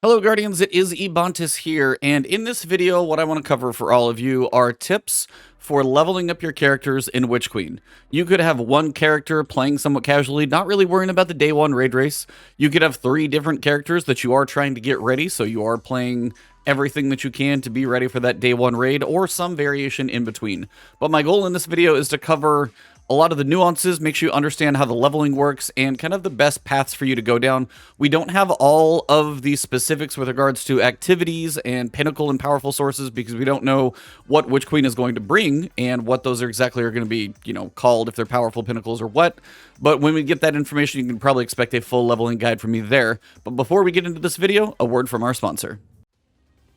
Hello Guardians, it is Ebontis here, and in this video what I want to cover for all of you are tips for leveling up your characters in Witch Queen. You could have one character playing somewhat casually, not really worrying about the day one raid race. You could have 3 different characters that you are trying to get ready, so you are playing everything that you can to be ready for that day one raid, or some variation in between. But my goal in this video is to cover a lot of the nuances, make sure you understand how the leveling works, and kind of the best paths for you to go down. We don't have all of the specifics with regards to activities and pinnacle and powerful sources because we don't know what Witch Queen is going to bring and what those are exactly are going to be, called, if they're powerful pinnacles or what. But when we get that information, you can probably expect a full leveling guide from me there. But before we get into this video, a word from our sponsor.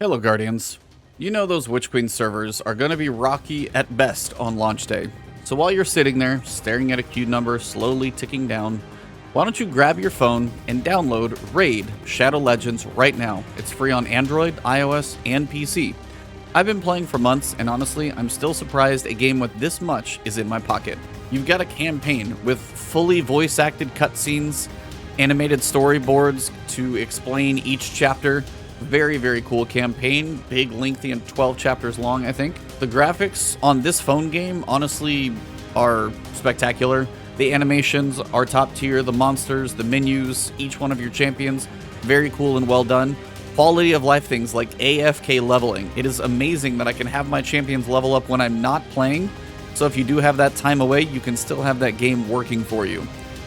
Hello Guardians. You know those Witch Queen servers are going to be rocky at best on launch day. So while you're sitting there, staring at a queue number slowly ticking down, why don't you grab your phone and download Raid Shadow Legends right now. It's free on Android, iOS, and PC. I've been playing for months, and honestly, I'm still surprised a game with this much is in my pocket. You've got a campaign with fully voice-acted cutscenes, animated storyboards to explain each chapter. Very, very cool campaign. Big, lengthy, and 12 chapters long, I think. The graphics on this phone game, honestly, are spectacular. The animations are top tier. The monsters, the menus, each one of your champions, very cool and well done. Quality of life things like AFK leveling. It is amazing that I can have my champions level up when I'm not playing. So if you do have that time away, you can still have that game working for you.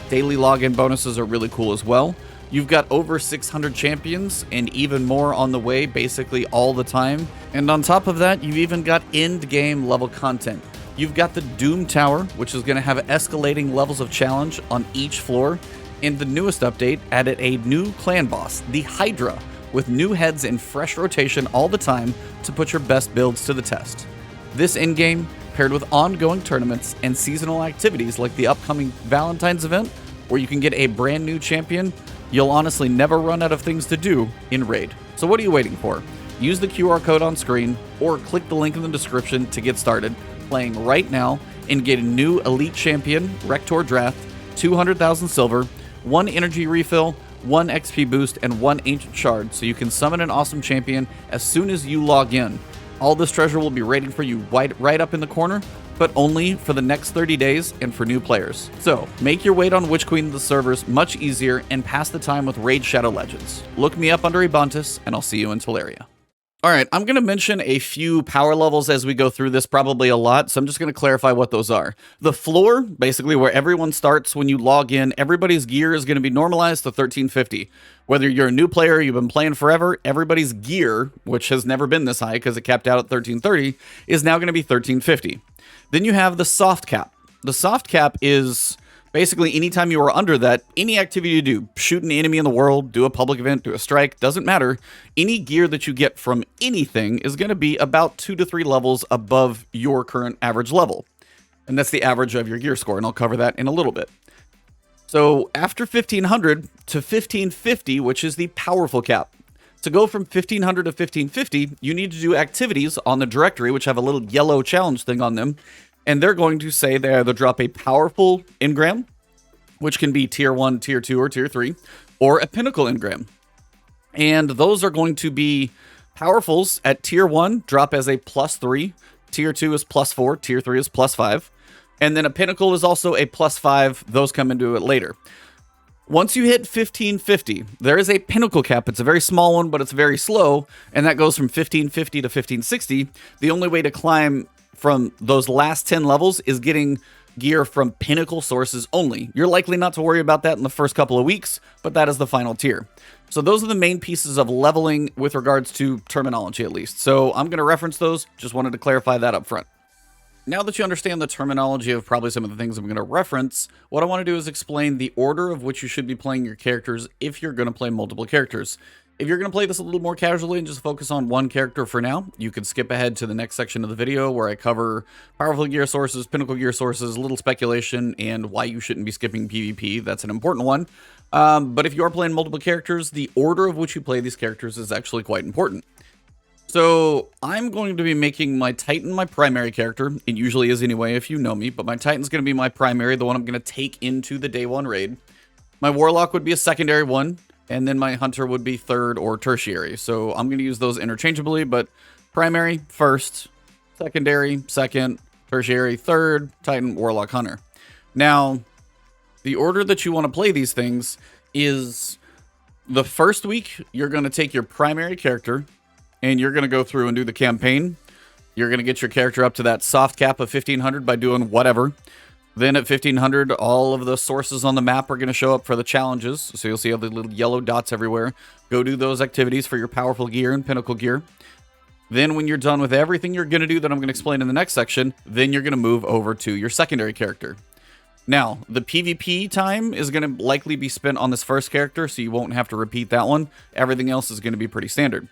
Daily login bonuses are really cool as well. You've got over 600 champions and even more on the way basically all the time. And on top of that, you've even got end game level content. You've got the Doom Tower, which is going to have escalating levels of challenge on each floor. And the newest update added a new clan boss, the Hydra, with new heads in fresh rotation all the time to put your best builds to the test. This end game, paired with ongoing tournaments and seasonal activities like the upcoming Valentine's event, where you can get a brand new champion, you'll honestly never run out of things to do in Raid. So what are you waiting for? Use the QR code on screen or click the link in the description to get started playing right now and get a new Elite Champion, Rector Draft, 200,000 silver, 1 energy refill, 1 XP boost, and 1 Ancient Shard so you can summon an awesome champion as soon as you log in. All this treasure will be waiting for you right up in the corner, but only for the next 30 days and for new players. So, make your wait on Witch Queen the servers much easier and pass the time with Raid Shadow Legends. Look me up under Ebontis, and I'll see you in Teleria. Alright, I'm going to mention a few power levels as we go through this, probably a lot, so I'm just going to clarify what those are. The floor, basically where everyone starts when you log in, everybody's gear is going to be normalized to 1350. Whether you're a new player, you've been playing forever, everybody's gear, which has never been this high because it capped out at 1330, is now going to be 1350. Then you have the soft cap. The soft cap is basically anytime you are under that, any activity you do, shoot an enemy in the world, do a public event, do a strike, doesn't matter. Any gear that you get from anything is going to be about 2 to 3 levels above your current average level. And that's the average of your gear score, and I'll cover that in a little bit. So after 1500 to 1550, which is the powerful cap. To go from 1500 to 1550, you need to do activities on the directory, which have a little yellow challenge thing on them. And they're going to say they either drop a powerful engram, which can be tier 1, tier 2, or tier 3, or a pinnacle engram. And those are going to be powerfuls at tier 1, drop as a +3, tier 2 is +4, tier 3 is +5. And then a pinnacle is also a +5, those come into it later. Once you hit 1550, there is a pinnacle cap. It's a very small one, but it's very slow, and that goes from 1550 to 1560. The only way to climb from those last 10 levels is getting gear from pinnacle sources only. You're likely not to worry about that in the first couple of weeks, but that is the final tier. So those are the main pieces of leveling with regards to terminology, at least. So I'm going to reference those. Just wanted to clarify that up front. Now that you understand the terminology of probably some of the things I'm going to reference, what I want to do is explain the order of which you should be playing your characters if you're going to play multiple characters. If you're going to play this a little more casually and just focus on one character for now, you can skip ahead to the next section of the video where I cover powerful gear sources, pinnacle gear sources, a little speculation, and why you shouldn't be skipping PvP. That's an important one. But if you are playing multiple characters, the order of which you play these characters is actually quite important. So I'm going to be making my Titan my primary character. It usually is anyway if you know me, but my Titan's going to be my primary, the one I'm going to take into the day one raid. My Warlock would be a secondary one. and then my hunter would be third or tertiary. So I'm going to use those interchangeably, but primary, first, secondary, second, tertiary, third, Titan, Warlock, Hunter. Now, the order that you want to play these things is the first week, you're going to take your primary character, and you're going to go through and do the campaign. You're going to get your character up to that soft cap of 1500 by doing whatever. Then at 1500, all of the sources on the map are going to show up for the challenges. So you'll see all the little yellow dots everywhere. Go do those activities for your powerful gear and pinnacle gear. Then when you're done with everything you're going to do that I'm going to explain in the next section, then you're going to move over to your secondary character. Now, the PvP time is going to likely be spent on this first character, so you won't have to repeat that one. Everything else is going to be pretty standard.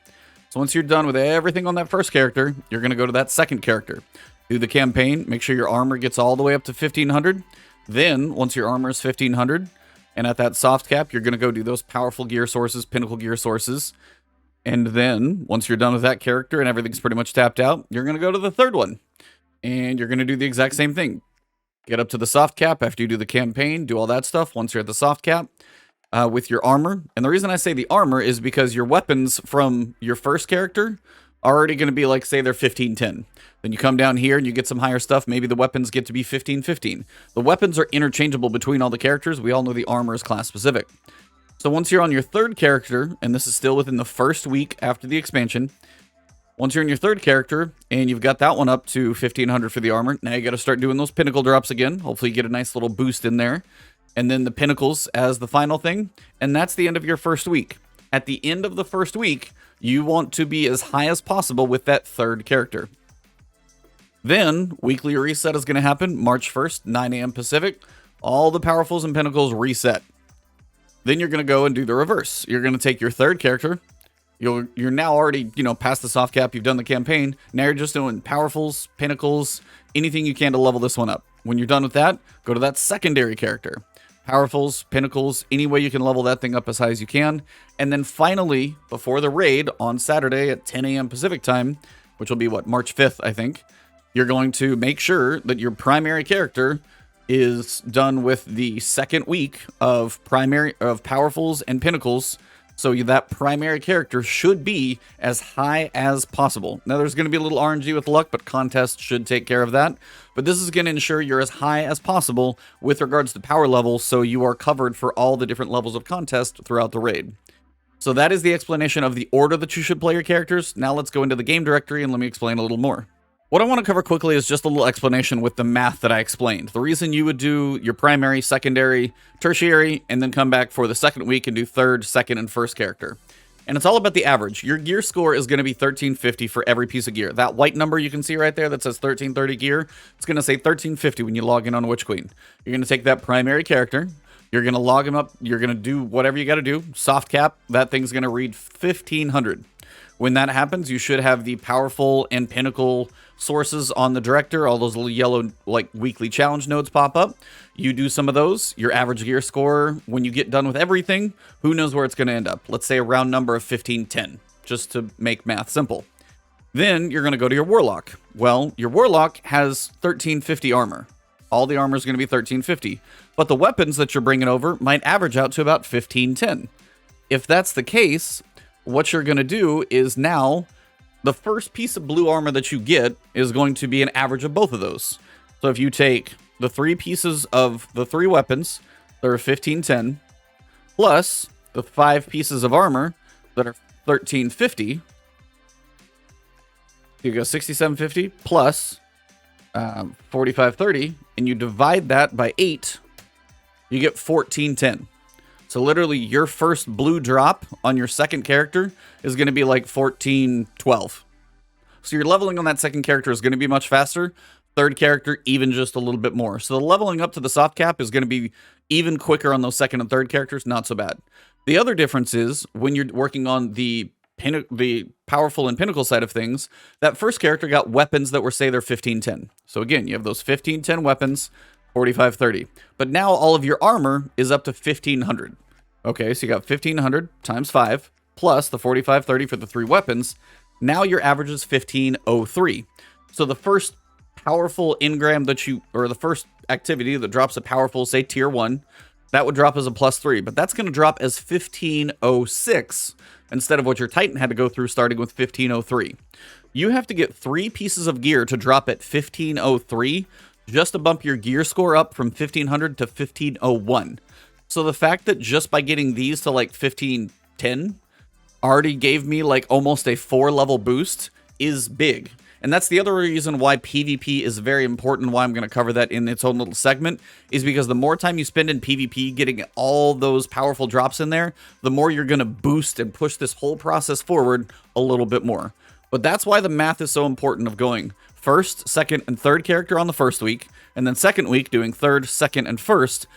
So once you're done with everything on that first character, you're going to go to that second character. Do the campaign, make sure your armor gets all the way up to 1500. Then, once your armor is 1500, and at that soft cap, you're going to go do those powerful gear sources, pinnacle gear sources. And then, once you're done with that character and everything's pretty much tapped out, you're going to go to the third one. And you're going to do the exact same thing. Get up to the soft cap after you do the campaign, do all that stuff once you're at the soft cap. With your armor. And the reason I say the armor is because your weapons from your first character are already going to be like, say they're 1510. Then you come down here and you get some higher stuff. Maybe the weapons get to be 1515. The weapons are interchangeable between all the characters. We all know the armor is class specific. So once you're on your third character, and this is still within the first week after the expansion, once you're in your third character and you've got that one up to 1500 for the armor, now you got to start doing those pinnacle drops again. Hopefully you get a nice little boost in there. And then the pinnacles as the final thing. And that's the end of your first week. At the end of the first week, you want to be as high as possible with that third character. Then, weekly reset is going to happen March 1st, 9 a.m. Pacific. All the powerfuls and pinnacles reset. Then you're going to go and do the reverse. You're going to take your third character. You're now already, past the soft cap. You've done the campaign. Now you're just doing powerfuls, pinnacles, anything you can to level this one up. When you're done with that, go to that secondary character. Powerfuls, pinnacles, any way you can level that thing up as high as you can. And then finally, before the raid on Saturday at 10 a.m. Pacific time, which will be March 5th, I think, you're going to make sure that your primary character is done with the second week of powerfuls and pinnacles. So that primary character should be as high as possible. Now, there's going to be a little RNG with luck, but contests should take care of that. But this is going to ensure you're as high as possible with regards to power level, so you are covered for all the different levels of contest throughout the raid. So that is the explanation of the order that you should play your characters. Now let's go into the game directory and let me explain a little more. What I want to cover quickly is just a little explanation with the math that I explained. The reason you would do your primary, secondary, tertiary, and then come back for the second week and do third, second, and first character. And it's all about the average. Your gear score is going to be 1350 for every piece of gear. That white number you can see right there that says 1330 gear, it's going to say 1350 when you log in on Witch Queen. You're going to take that primary character, you're going to log him up, you're going to do whatever you got to do, soft cap, that thing's going to read 1500. When that happens, you should have the powerful and pinnacle sources on the director. All those little yellow, weekly challenge nodes pop up. You do some of those. Your average gear score, when you get done with everything, who knows where it's going to end up? Let's say a round number of 1510, just to make math simple. Then you're going to go to your Warlock. Well, your Warlock has 1350 armor. All the armor is going to be 1350. But the weapons that you're bringing over might average out to about 1510. If that's the case, what you're going to do is now the first piece of blue armor that you get is going to be an average of both of those. So if you take the 3 pieces of the 3 weapons that are 1510 plus the 5 pieces of armor that are 1350, you go 6750 plus 4530, and you divide that by 8, you get 1410. So literally your first blue drop on your second character is going to be like 1412. So your leveling on that second character is going to be much faster. Third character, even just a little bit more. So the leveling up to the soft cap is going to be even quicker on those second and third characters. Not so bad. The other difference is when you're working on the powerful and pinnacle side of things, that first character got weapons that were, say, they're 1510. So again, you have those 1510 weapons, 4530. But now all of your armor is up to 1500. Okay, so you got 1500 times 5 plus the 4530 for the 3 weapons. Now your average is 1503. So the first powerful engram that the first activity that drops a powerful, say tier 1, that would drop as a +3, but that's going to drop as 1506 instead of what your Titan had to go through starting with 1503. You have to get 3 pieces of gear to drop at 1503 just to bump your gear score up from 1500 to 1501. So the fact that just by getting these to like 1510 already gave me like almost a 4-level boost is big. And that's the other reason why PvP is very important, why I'm going to cover that in its own little segment, is because the more time you spend in PvP getting all those powerful drops in there, the more you're going to boost and push this whole process forward a little bit more. But that's why the math is so important of going first, second, and third character on the first week, and then second week doing third, second, and first,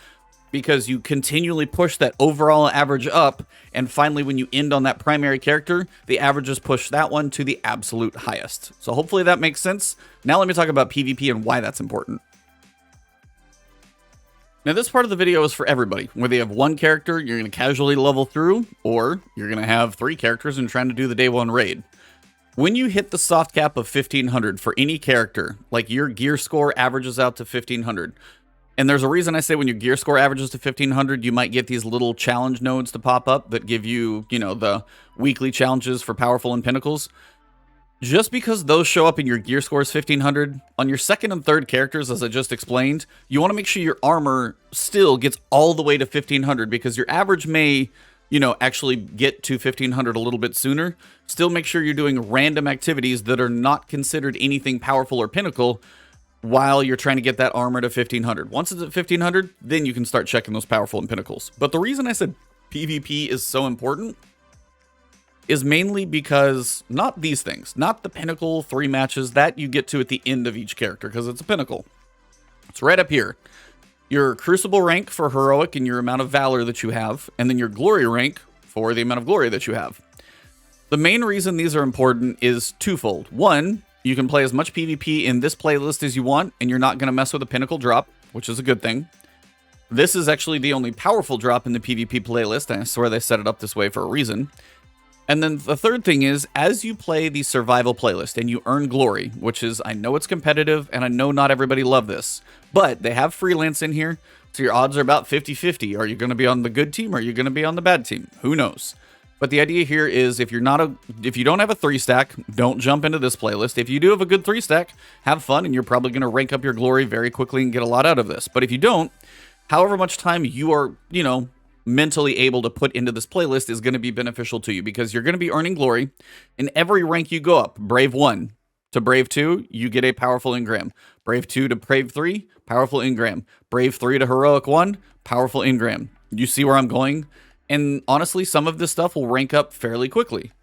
because you continually push that overall average up, and finally when you end on that primary character, the averages push that one to the absolute highest. So hopefully that makes sense. Now let me talk about PvP and why that's important. Now this part of the video is for everybody. Whether you have one character you're going to casually level through, or you're going to have 3 characters and trying to do the day 1 raid. When you hit the soft cap of 1500 for any character, like your gear score averages out to 1500, and there's a reason I say when your gear score averages to 1500, you might get these little challenge nodes to pop up that give you, you know, the weekly challenges for powerful and pinnacles. Just because those show up in your gear score is 1500, on your second and third characters, as I just explained, you want to make sure your armor still gets all the way to 1500, because your average may, you know, actually get to 1500 a little bit sooner. Still make sure you're doing random activities that are not considered anything powerful or pinnacle, while you're trying to get that armor to 1500. Once it's at 1500, then you can start checking those powerful and pinnacles. But the reason I said PvP is so important is mainly because not these things, not the pinnacle 3 matches that you get to at the end of each character, because it's a pinnacle. It's right up here. Your crucible rank for heroic and your amount of valor that you have, and then your glory rank for the amount of glory that you have. The main reason these are important is twofold. One, you can play as much PvP in this playlist as you want, and you're not going to mess with a pinnacle drop, which is a good thing. This is actually the only powerful drop in the PvP playlist, and I swear they set it up this way for a reason. And then the third thing is, as you play the survival playlist and you earn glory, which is, I know it's competitive, and I know not everybody love this, but they have freelance in here, so your odds are about 50-50. Are you going to be on the good team, or are you going to be on the bad team? Who knows? But the idea here is if you don't have a 3-stack, don't jump into this playlist. If you do have a good 3-stack, have fun, and you're probably going to rank up your glory very quickly and get a lot out of this. But if you don't, however much time you are, you know, mentally able to put into this playlist is going to be beneficial to you, because you're going to be earning glory. In every rank you go up, Brave 1 to Brave 2, you get a powerful engram. Brave 2 to Brave 3, powerful engram. Brave 3 to Heroic 1, powerful engram. You see where I'm going? And honestly, some of this stuff will rank up fairly quickly.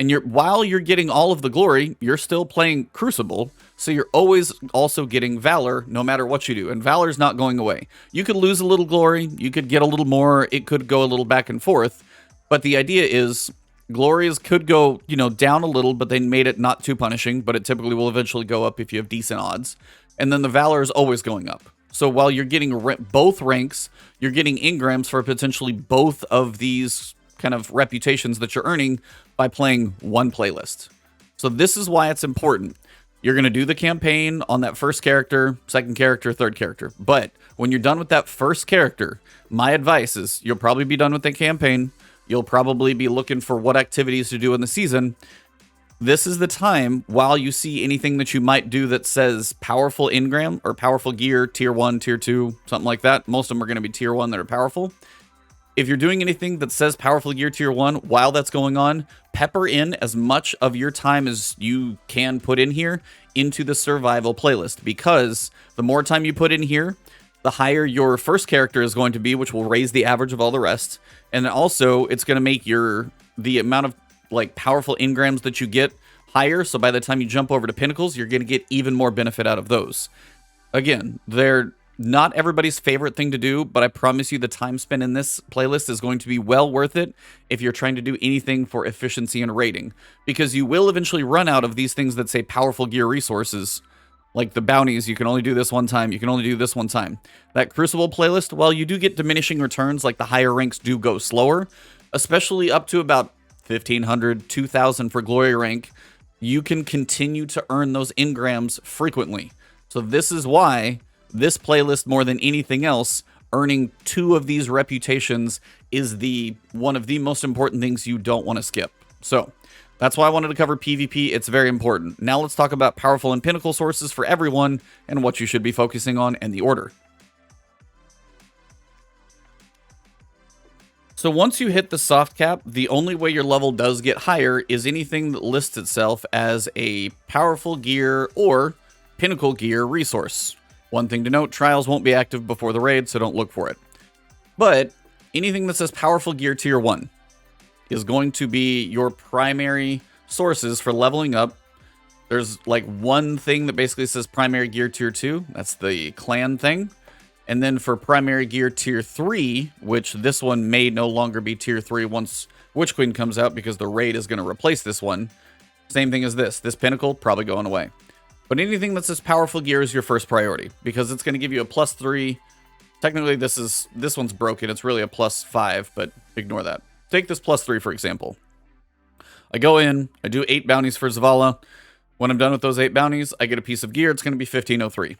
And while you're getting all of the glory, you're still playing Crucible, so you're always also getting Valor no matter what you do. And Valor's not going away. You could lose a little glory, you could get a little more, it could go a little back and forth. But the idea is, glories could go, you know, down a little, but they made it not too punishing, but it typically will eventually go up if you have decent odds. And then the Valor is always going up. So while you're getting both ranks, you're getting engrams for potentially both of these kind of reputations that you're earning by playing one playlist. So this is why it's important. You're going to do the campaign on that first character, second character, third character. But when you're done with that first character, my advice is you'll probably be done with the campaign. You'll probably be looking for what activities to do in the season. This is the time, while you see anything that you might do that says powerful engram or powerful gear, tier 1, tier 2, something like that. Most of them are going to be tier 1 that are powerful. If you're doing anything that says powerful gear tier 1 while that's going on, pepper in as much of your time as you can put in here into the survival playlist, because the more time you put in here, the higher your first character is going to be, which will raise the average of all the rest. And also, it's going to make the amount of like powerful engrams that you get higher, so by the time you jump over to pinnacles, you're going to get even more benefit out of those. Again, they're not everybody's favorite thing to do, but I promise you the time spent in this playlist is going to be well worth it if you're trying to do anything for efficiency and rating, because you will eventually run out of these things that say powerful gear resources, like the bounties. You can only do this one time, you can only do this one time. That Crucible playlist, while you do get diminishing returns, like the higher ranks do go slower, especially up to about 1500, 2000 for glory rank, you can continue to earn those engrams frequently. So this is why this playlist, more than anything else, earning 2 of these reputations is one of the most important things you don't want to skip. So that's why I wanted to cover PvP. It's very important. Now let's talk about powerful and pinnacle sources for everyone and what you should be focusing on and the order. So once you hit the soft cap, the only way your level does get higher is anything that lists itself as a powerful gear or pinnacle gear resource. One thing to note, trials won't be active before the raid, so don't look for it. But anything that says powerful gear tier 1 is going to be your primary sources for leveling up. There's like one thing that basically says primary gear tier 2. That's the clan thing. And then for primary gear tier 3, which this one may no longer be tier 3 once Witch Queen comes out because the raid is going to replace this one. Same thing as this. This pinnacle, probably going away. But anything that says powerful gear is your first priority because it's going to give you a +3. Technically, this one's broken. It's really a +5, but ignore that. Take this +3, for example. I go in, I do 8 bounties for Zavala. When I'm done with those 8 bounties, I get a piece of gear. It's going to be 1503.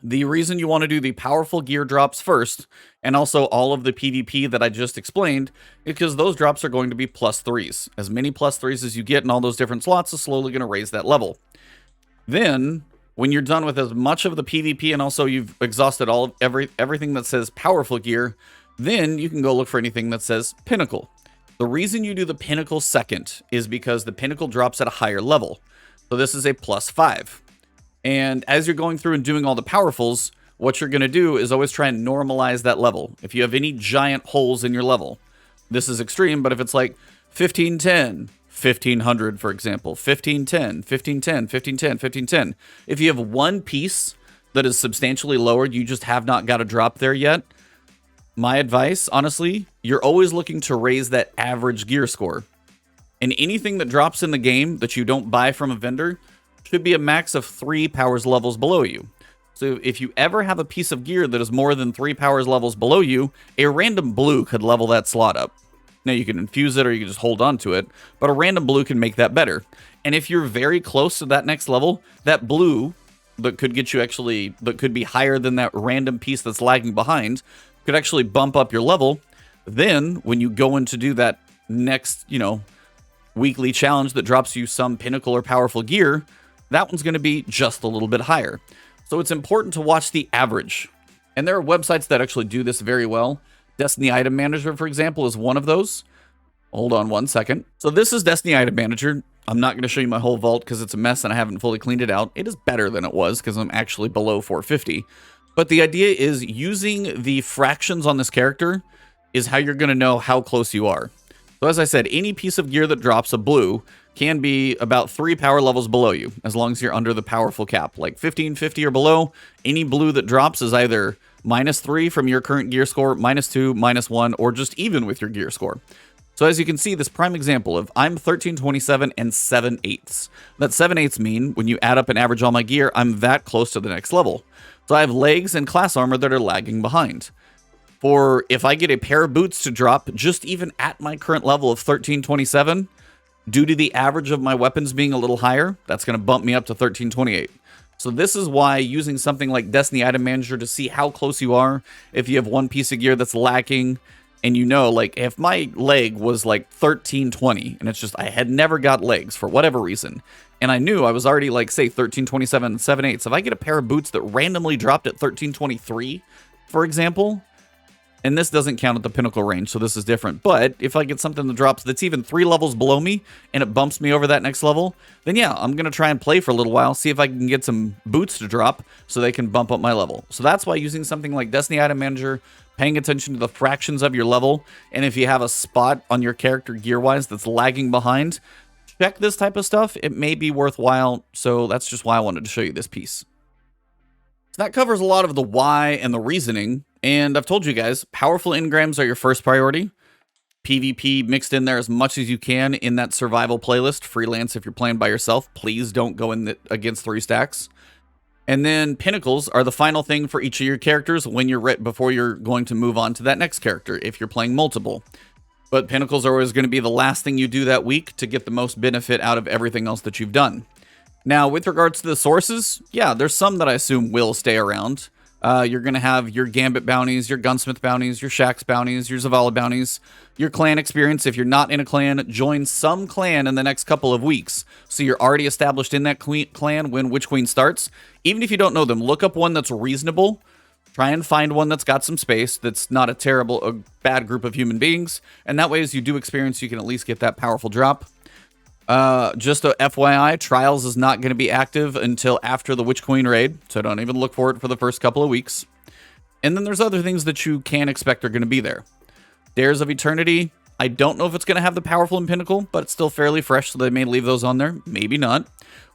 The reason you want to do the powerful gear drops first, and also all of the PvP that I just explained, is because those drops are going to be +3s. As many +3s as you get in all those different slots is slowly going to raise that level. Then, when you're done with as much of the PvP and also you've exhausted everything that says powerful gear, then you can go look for anything that says pinnacle. The reason you do the pinnacle second is because the pinnacle drops at a higher level. So this is a +5. And as you're going through and doing all the powerfuls, what you're going to do is always try and normalize that level. If you have any giant holes in your level, this is extreme, but if it's like 1510, 1500, for example, 1510, 1510, 1510, 1510. If you have one piece that is substantially lowered, you just have not got a drop there yet. My advice, honestly, you're always looking to raise that average gear score. And anything that drops in the game that you don't buy from a vendor should be a max of 3 powers levels below you. So if you ever have a piece of gear that is more than 3 powers levels below you, a random blue could level that slot up. Now you can infuse it or you can just hold on to it, but a random blue can make that better. And if you're very close to that next level, that blue that could get you that could be higher than that random piece that's lagging behind, could actually bump up your level. Then when you go in to do that next, weekly challenge that drops you some pinnacle or powerful gear, that one's going to be just a little bit higher. So it's important to watch the average. And there are websites that actually do this very well. Destiny Item Manager, for example, is one of those. Hold on one second. So this is Destiny Item Manager. I'm not going to show you my whole vault because it's a mess and I haven't fully cleaned it out. It is better than it was because I'm actually below 450. But the idea is using the fractions on this character is how you're going to know how close you are. So as I said, any piece of gear that drops a blue can be about 3 power levels below you, as long as you're under the powerful cap. Like 1550 or below, any blue that drops is either -3 from your current gear score, -2, -1, or just even with your gear score. So as you can see, this prime example of I'm 1327 and 7/8. That 7/8 mean when you add up and average all my gear, I'm that close to the next level. So I have legs and class armor that are lagging behind. For if I get a pair of boots to drop just even at my current level of 1327, due to the average of my weapons being a little higher, that's going to bump me up to 1328. So this is why using something like Destiny Item Manager to see how close you are, if you have one piece of gear that's lacking, and like if my leg was like 1320, and it's just I had never got legs for whatever reason, and I knew I was already like, say, 1327 and 7/8. So if I get a pair of boots that randomly dropped at 1323, for example, and this doesn't count at the pinnacle range, so this is different. But if I get something that drops that's even 3 levels below me and it bumps me over that next level, then yeah, I'm going to try and play for a little while, see if I can get some boots to drop so they can bump up my level. So that's why using something like Destiny Item Manager, paying attention to the fractions of your level, and if you have a spot on your character gear-wise that's lagging behind, check this type of stuff. It may be worthwhile, so that's just why I wanted to show you this piece. So that covers a lot of the why and the reasoning. And I've told you guys, powerful engrams are your first priority. PvP mixed in there as much as you can in that survival playlist. Freelance if you're playing by yourself. Please don't go in against 3 stacks. And then pinnacles are the final thing for each of your characters when you're before you're going to move on to that next character if you're playing multiple. But pinnacles are always going to be the last thing you do that week to get the most benefit out of everything else that you've done. Now, with regards to the sources, yeah, there's some that I assume will stay around. You're going to have your Gambit bounties, your Gunsmith bounties, your Shax bounties, your Zavala bounties, your clan experience. If you're not in a clan, join some clan in the next couple of weeks. So you're already established in that clan when Witch Queen starts. Even if you don't know them, look up one that's reasonable. Try and find one that's got some space, that's not a bad group of human beings. And that way, as you do experience, you can at least get that powerful drop. Just a FYI, Trials is not going to be active until after the Witch Queen raid, so don't even look for it for the first couple of weeks. And then there's other things that you can expect are going to be there. Dares of Eternity, I don't know if it's going to have the powerful in Pinnacle, but it's still fairly fresh, so they may leave those on there. Maybe not.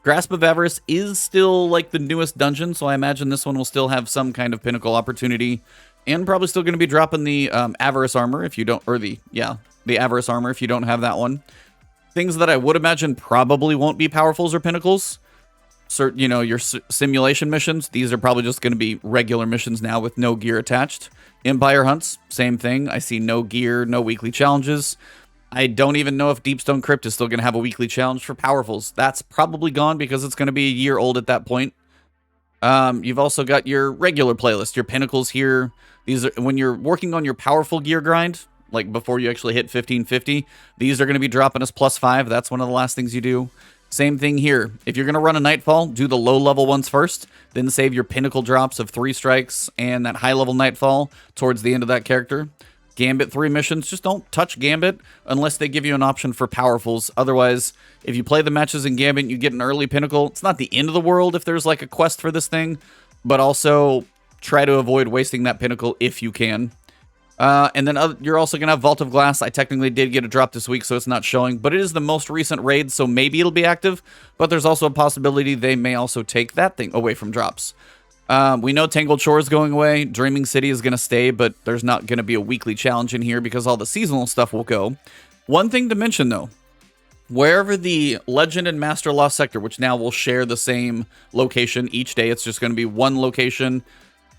Grasp of Avarice is still like the newest dungeon, so I imagine this one will still have some kind of Pinnacle opportunity, and probably still going to be dropping the Avarice armor if you don't, or the Avarice armor if you don't have that one. Things that I would imagine probably won't be powerfuls or pinnacles. You know, your simulation missions, these are probably just going to be regular missions now with no gear attached. Empire hunts, same thing. I see no gear, no weekly challenges. I don't even know if Deepstone Crypt is still going to have a weekly challenge for powerfuls. That's probably gone because it's going to be a year old at that point. You've also got your regular playlist, your pinnacles here. These are when you're working on your powerful gear grind, like before you actually hit 1550, these are going to be dropping us +5. That's one of the last things you do. Same thing here. If you're going to run a Nightfall, do the low-level ones first, then save your Pinnacle drops of 3 strikes and that high-level Nightfall towards the end of that character. Gambit 3 missions, just don't touch Gambit unless they give you an option for powerfuls. Otherwise, if you play the matches in Gambit, you get an early Pinnacle. It's not the end of the world if there's like a quest for this thing, but also try to avoid wasting that Pinnacle if you can. And then you're also going to have Vault of Glass. I technically did get a drop this week, so it's not showing. But it is the most recent raid, so maybe it'll be active. But there's also a possibility they may also take that thing away from drops. We know Tangled Shore is going away. Dreaming City is going to stay, but there's not going to be a weekly challenge in here because all the seasonal stuff will go. One thing to mention, though. Wherever the Legend and Master Lost Sector, which now will share the same location each day, it's just going to be one location,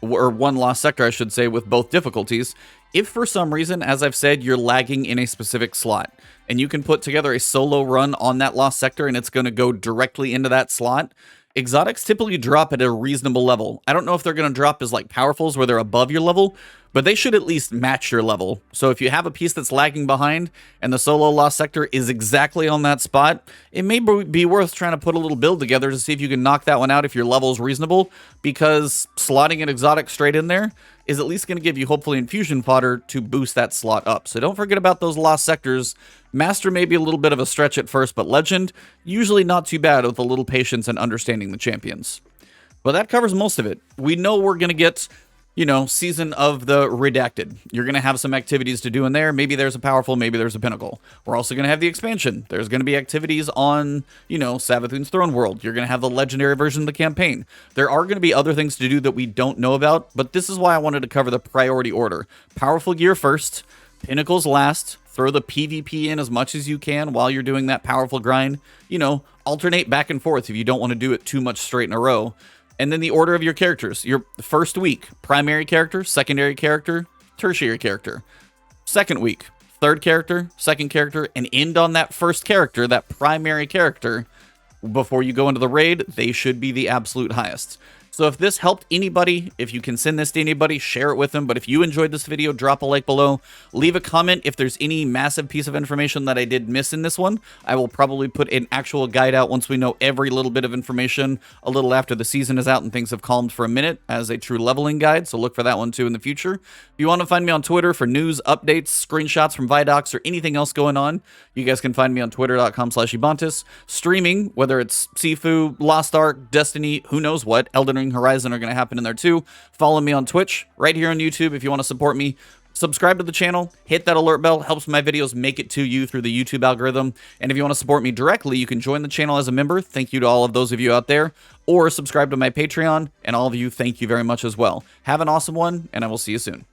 or one Lost Sector, I should say, with both difficulties. If for some reason, as I've said, you're lagging in a specific slot, and you can put together a solo run on that Lost Sector, and it's going to go directly into that slot, exotics typically drop at a reasonable level. I don't know if they're going to drop as like powerfuls where they're above your level, but they should at least match your level. So if you have a piece that's lagging behind and the solo Lost Sector is exactly on that spot, it may be worth trying to put a little build together to see if you can knock that one out if your level is reasonable, because slotting an exotic straight in there is at least going to give you hopefully infusion fodder to boost that slot up. So don't forget about those Lost Sectors. Master may be a little bit of a stretch at first, but Legend, usually not too bad with a little patience and understanding the champions. But that covers most of it. We know we're going to get, you know, Season of the Redacted. You're going to have some activities to do in there. Maybe there's a powerful, maybe there's a pinnacle. We're also going to have the expansion. There's going to be activities on, you know, Savathun's Throne World. You're going to have the legendary version of the campaign. There are going to be other things to do that we don't know about, but this is why I wanted to cover the priority order. Powerful gear first, pinnacles last. Throw the PvP in as much as you can while you're doing that powerful grind. You know, alternate back and forth if you don't want to do it too much straight in a row. And then the order of your characters. Your first week, primary character, secondary character, tertiary character. Second week, third character, second character, and end on that first character, that primary character. Before you go into the raid, they should be the absolute highest. So if this helped anybody, if you can send this to anybody, share it with them. But if you enjoyed this video, drop a like below. Leave a comment if there's any massive piece of information that I did miss in this one. I will probably put an actual guide out once we know every little bit of information a little after the season is out and things have calmed for a minute as a true leveling guide. So look for that one too in the future. If you want to find me on Twitter for news, updates, screenshots from Vidocs, or anything else going on, you guys can find me on twitter.com/Ebontis. Streaming, whether it's Sifu, Lost Ark, Destiny, who knows what, Elden Ring, Horizon are going to happen in there too. Follow me on Twitch, right here on YouTube if you want to support me. Subscribe to the channel, hit that alert bell, helps my videos make it to you through the YouTube algorithm. And if you want to support me directly, you can join the channel as a member. Thank you to all of those of you out there. Or subscribe to my Patreon, and all of you, thank you very much as well. Have an awesome one, and I will see you soon.